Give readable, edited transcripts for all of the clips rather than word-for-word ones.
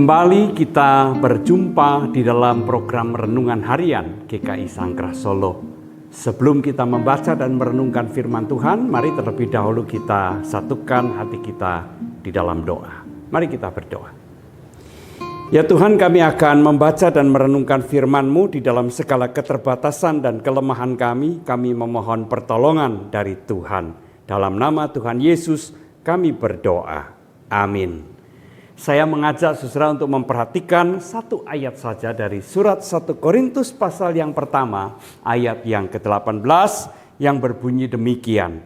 Kembali kita berjumpa di dalam program Renungan Harian GKI Sangkrah Solo. Sebelum kita membaca dan merenungkan firman Tuhan, mari terlebih dahulu kita satukan hati kita di dalam doa. Mari kita berdoa. Ya Tuhan, kami akan membaca dan merenungkan firman-Mu di dalam segala keterbatasan dan kelemahan kami. Kami memohon pertolongan dari Tuhan. Dalam nama Tuhan Yesus kami berdoa. Amin. Saya mengajak saudara untuk memperhatikan satu ayat saja dari surat 1 Korintus pasal yang pertama, ayat yang ke-18 yang berbunyi demikian.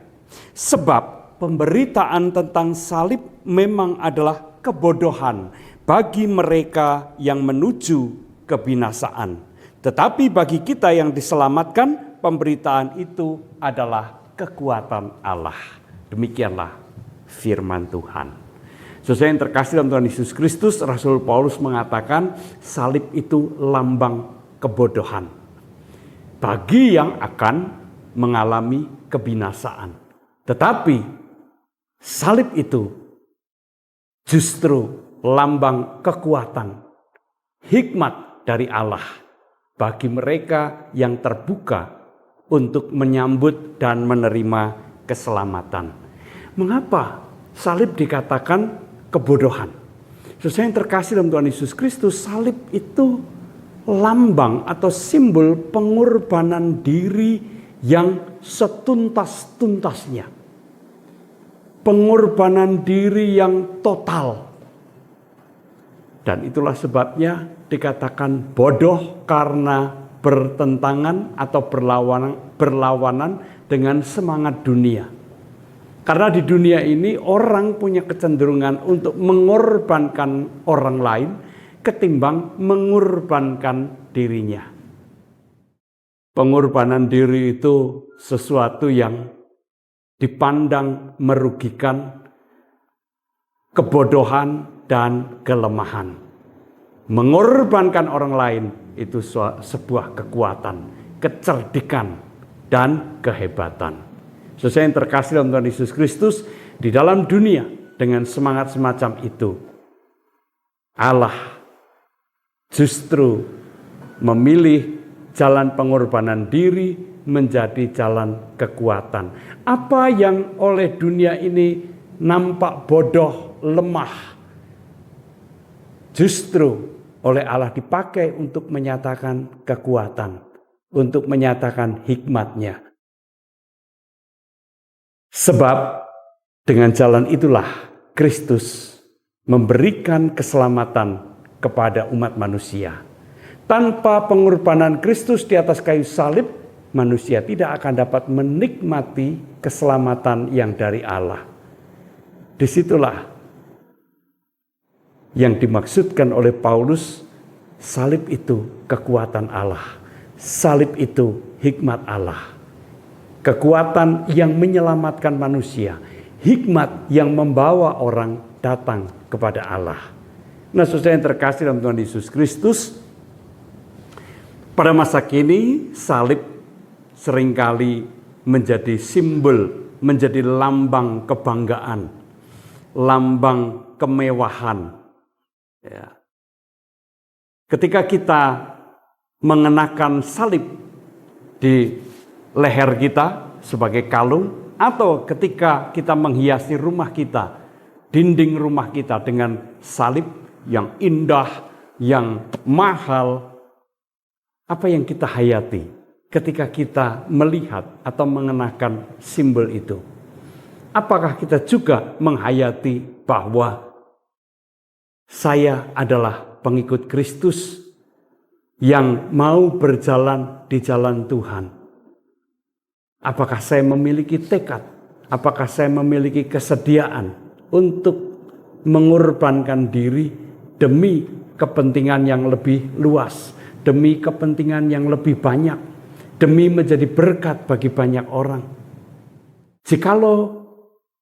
Sebab pemberitaan tentang salib memang adalah kebodohan bagi mereka yang menuju kebinasaan. Tetapi bagi kita yang diselamatkan, pemberitaan itu adalah kekuatan Allah. Demikianlah firman Tuhan. Saudara yang terkasih dalam Tuhan Yesus Kristus, Rasul Paulus mengatakan salib itu lambang kebodohan bagi yang akan mengalami kebinasaan. Tetapi salib itu justru lambang kekuatan, hikmat dari Allah bagi mereka yang terbuka untuk menyambut dan menerima keselamatan. Mengapa salib dikatakan kebodohan? Saudara yang terkasih dalam Tuhan Yesus Kristus, salib itu lambang atau simbol pengorbanan diri yang setuntas-tuntasnya. Pengorbanan diri yang total. Dan itulah sebabnya dikatakan bodoh karena bertentangan atau berlawanan dengan semangat dunia. Karena di dunia ini orang punya kecenderungan untuk mengorbankan orang lain ketimbang mengorbankan dirinya. Pengorbanan diri itu sesuatu yang dipandang merugikan, kebodohan dan kelemahan. Mengorbankan orang lain itu sebuah kekuatan, kecerdikan dan kehebatan. Saudara yang terkasih dalam Tuhan Yesus Kristus, di dalam dunia dengan semangat semacam itu, Allah justru memilih jalan pengorbanan diri menjadi jalan kekuatan. Apa yang oleh dunia ini nampak bodoh, lemah, justru oleh Allah dipakai untuk menyatakan kekuatan, untuk menyatakan hikmat-Nya. Sebab dengan jalan itulah Kristus memberikan keselamatan kepada umat manusia. Tanpa pengorbanan Kristus di atas kayu salib, manusia tidak akan dapat menikmati keselamatan yang dari Allah. Disitulah yang dimaksudkan oleh Paulus, salib itu kekuatan Allah. Salib itu hikmat Allah. Kekuatan yang menyelamatkan manusia, hikmat yang membawa orang datang kepada Allah. Nah, saudara yang terkasih dalam Tuhan Yesus Kristus, pada masa kini salib seringkali menjadi simbol, menjadi lambang kebanggaan, lambang kemewahan. Ya. Ketika kita mengenakan salib di leher kita sebagai kalung, atau ketika kita menghiasi rumah kita, dinding rumah kita dengan salib yang indah, yang mahal, apa yang kita hayati ketika kita melihat atau mengenakan simbol itu? Apakah kita juga menghayati bahwa saya adalah pengikut Kristus yang mau berjalan di jalan Tuhan? Apakah saya memiliki tekad? Apakah saya memiliki kesediaan untuk mengorbankan diri demi kepentingan yang lebih luas, demi kepentingan yang lebih banyak, demi menjadi berkat bagi banyak orang? Jikalau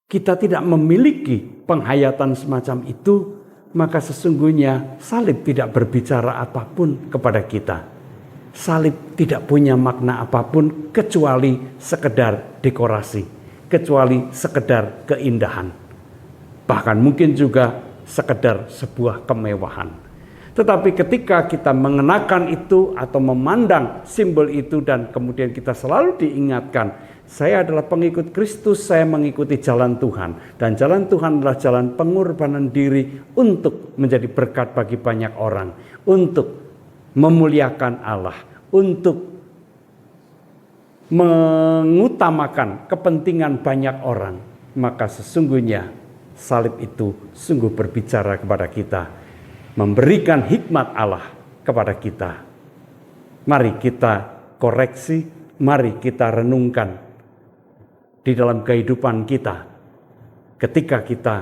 kita tidak memiliki penghayatan semacam itu, maka sesungguhnya salib tidak berbicara apapun kepada kita. Salib tidak punya makna apapun kecuali sekedar dekorasi, kecuali sekedar keindahan. Bahkan mungkin juga sekedar sebuah kemewahan. Tetapi ketika kita mengenakan itu atau memandang simbol itu dan kemudian kita selalu diingatkan, saya adalah pengikut Kristus, saya mengikuti jalan Tuhan. Dan jalan Tuhan adalah jalan pengorbanan diri untuk menjadi berkat bagi banyak orang. Untuk memuliakan Allah, untuk mengutamakan kepentingan banyak orang. Maka sesungguhnya salib itu sungguh berbicara kepada kita, memberikan hikmat Allah kepada kita. Mari kita koreksi, mari kita renungkan di dalam kehidupan kita. Ketika kita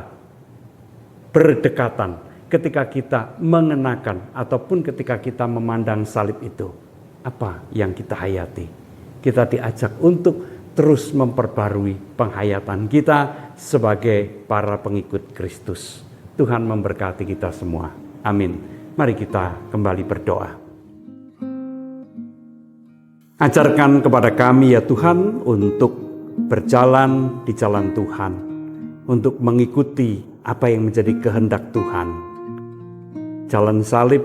berdekatan, ketika kita mengenakan, ataupun ketika kita memandang salib itu, apa yang kita hayati? Kita diajak untuk terus memperbarui penghayatan kita sebagai para pengikut Kristus. Tuhan memberkati kita semua. Amin. Mari kita kembali berdoa. Ajarkan kepada kami ya Tuhan untuk berjalan di jalan Tuhan, untuk mengikuti apa yang menjadi kehendak Tuhan. Jalan salib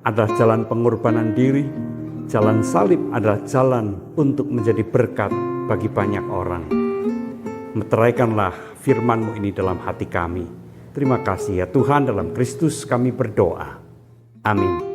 adalah jalan pengorbanan diri, jalan salib adalah jalan untuk menjadi berkat bagi banyak orang. Meteraikanlah firman-Mu ini dalam hati kami. Terima kasih ya Tuhan, dalam Kristus kami berdoa. Amin.